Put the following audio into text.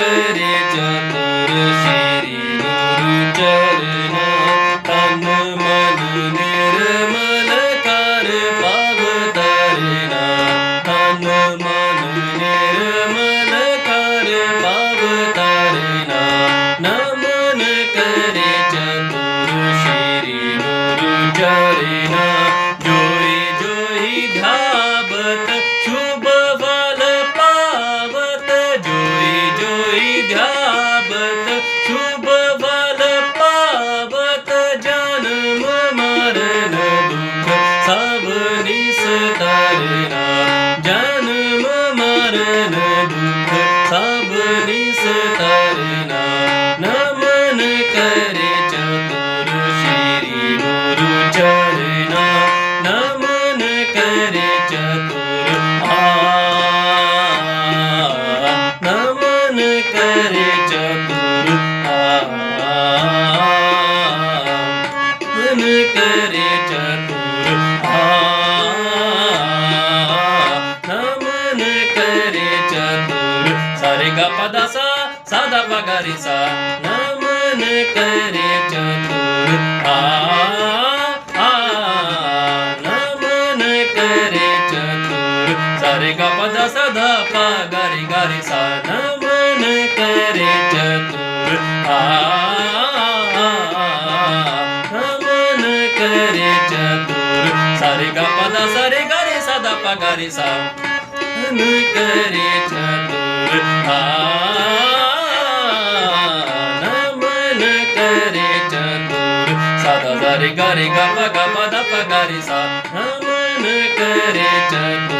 करे चतुर श्री गुरु चरना तन मन निर्मल कर पाव तरना तन मन निर्मल कर पाव तरना नमन करे चतुर श्री गुरु चरना जोई जोई ध्यावत शुभ फल पावत जोई जोई ध्यावत शुभ फल पावत जन्म मरण दुख सब निस्तारना जन्म मरण दुख सब निस्तारना नमन करे चतुर श्री गुरु चरना नमन करे चतुर नमन करे चतुर नमन करे चतुर नमन करे चतुर सारे गा पदा सा सादा पगारी सा नमन करे चतुर नमन करे चतुर सारे गा पदा सदा पा गारी गारी सा नमन करे चतुर नमन करे चतुर सारे गा पदा सारे गारी सदा पा गारी सा नमन करे चतुर नमन करे चतुर सादा सारे गारी गा पा गा पदा पा गारी सा नमन करे चतुर